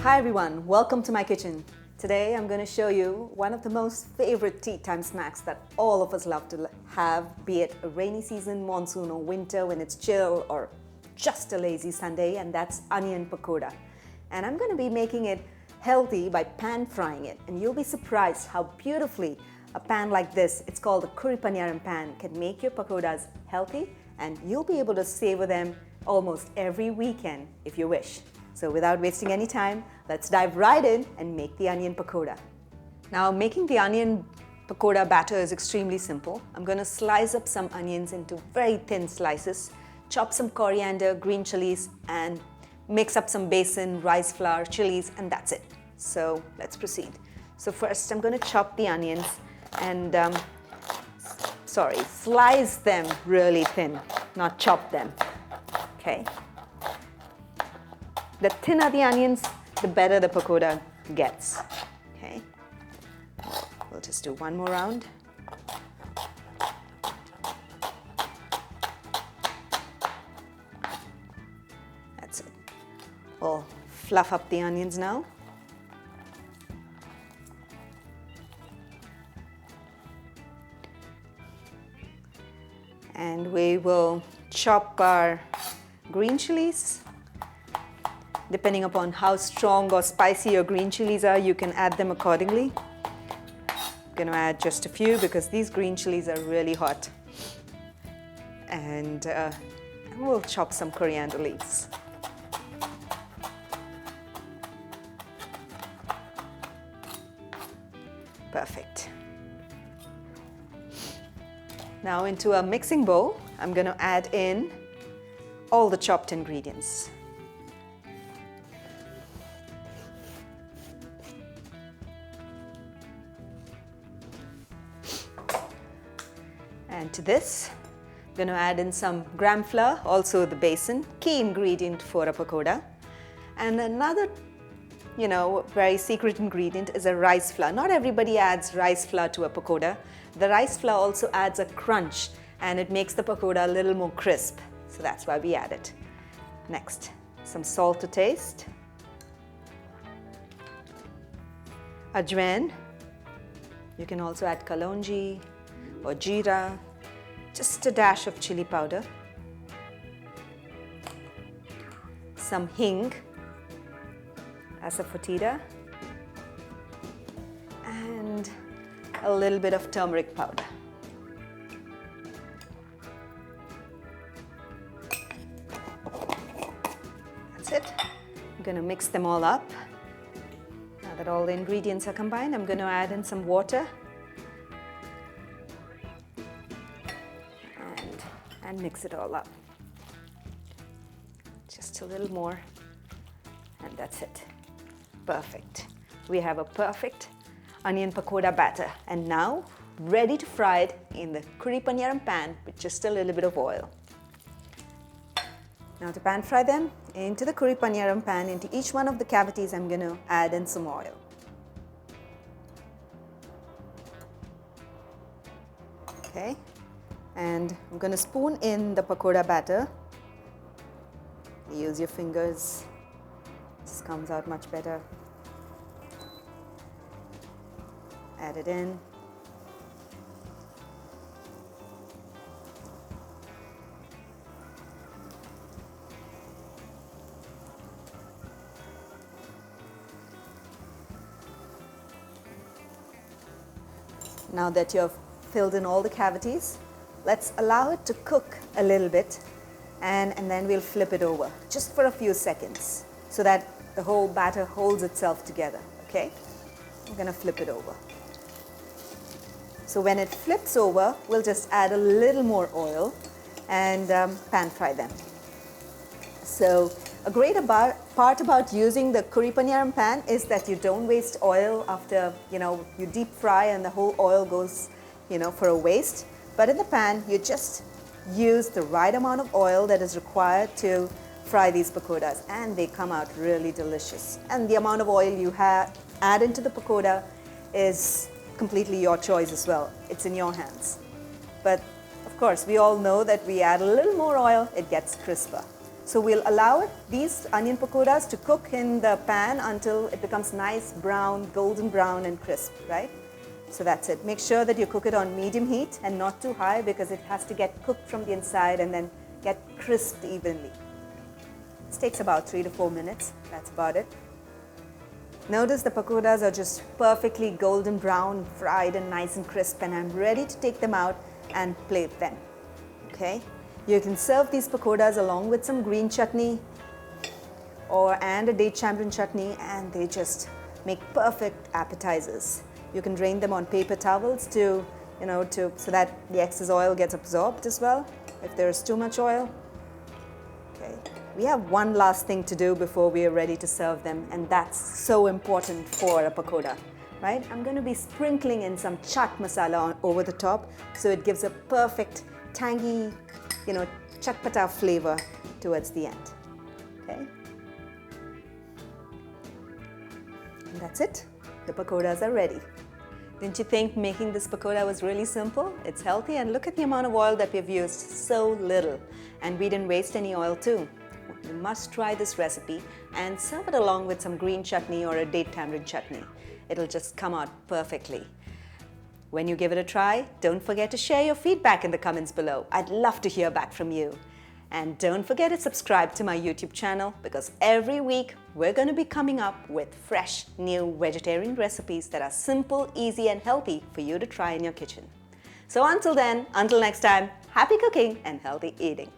Hi everyone, welcome to my kitchen. Today I'm going to show you one of the most favorite tea time snacks that all of us love to have, be it a rainy season, monsoon or winter when it's chill or just a lazy Sunday, and that's onion pakora. And I'm going to be making it healthy by pan frying it, and you'll be surprised how beautifully a pan like this, it's called a Coriander pan, can make your pakoras healthy, and you'll be able to savor them almost every weekend if you wish. So without wasting any time, let's dive right in and make the onion pakora. Now, making the onion pakora batter is extremely simple. I'm going to slice up some onions into very thin slices, chop some coriander, green chilies, and mix up some besan, rice flour, chilies, and that's it. So let's proceed. So first I'm going to chop the onions and slice them really thin, not chop them. Okay. The thinner the onions, the better the pakora gets. Okay. We'll just do one more round. That's it. We'll fluff up the onions now. And we will chop our green chilies. Depending upon how strong or spicy your green chilies are, you can add them accordingly. I'm going to add just a few because these green chilies are really hot. And we'll chop some coriander leaves. Perfect. Now into a mixing bowl, I'm going to add in all the chopped ingredients. And to this, I'm going to add in some gram flour, also the besan, key ingredient for a pakoda. And another, very secret ingredient is a rice flour. Not everybody adds rice flour to a pakoda. The rice flour also adds a crunch and it makes the pakoda a little more crisp. So that's why we add it. Next, some salt to taste. Ajwain. You can also add kalonji or jeera. Just a dash of chili powder. Some hing, asafoetida, and a little bit of turmeric powder. That's it. I'm going to mix them all up. Now that all the ingredients are combined, I'm going to add in some water and mix it all up. Just a little more, and that's it. Perfect. We have a perfect onion pakora batter, and now ready to fry it in the Coriander pan with just a little bit of oil. Now to pan fry them into the Coriander pan, into each one of the cavities I'm going to add in some oil. Okay, and I'm going to spoon in the pakora batter. Use your fingers, this comes out much better. Add it in. Now that you have filled in all the cavities, let's allow it to cook a little bit, and then we'll flip it over just for a few seconds so that the whole batter holds itself together. Okay, I'm going to flip it over. So when it flips over, we'll just add a little more oil and pan fry them. So a great part about using the Coriander pan is that you don't waste oil after you deep fry and the whole oil goes for a waste. But in the pan, you just use the right amount of oil that is required to fry these pakoras, and they come out really delicious. And the amount of oil you add into the pakoda is completely your choice as well. It's in your hands. But of course, we all know that we add a little more oil, it gets crisper. So we'll allow these onion pakoras to cook in the pan until it becomes nice brown, golden brown and crisp, right? So that's it. Make sure that you cook it on medium heat and not too high because it has to get cooked from the inside and then get crisped evenly. This takes about 3 to 4 minutes. That's about it. Notice the pakoras are just perfectly golden brown, fried and nice and crisp, and I'm ready to take them out and plate them. Okay? You can serve these pakoras along with some green chutney and a date tamarind chutney, and they just make perfect appetizers. You can drain them on paper towels so that the excess oil gets absorbed as well if there is too much oil. Okay. We have one last thing to do before we are ready to serve them, and that's so important for a pakoda, right? I'm going to be sprinkling in some chaat masala over the top so it gives a perfect tangy, chatpata flavor towards the end. Okay? And that's it. The pakoras are ready. Didn't you think making this pakoda was really simple? It's healthy, and look at the amount of oil that we've used, so little. And we didn't waste any oil too. You must try this recipe and serve it along with some green chutney or a date tamarind chutney. It'll just come out perfectly. When you give it a try, don't forget to share your feedback in the comments below. I'd love to hear back from you. And don't forget to subscribe to my YouTube channel because every week we're going to be coming up with fresh, new vegetarian recipes that are simple, easy and healthy for you to try in your kitchen. So until then, until next time, happy cooking and healthy eating.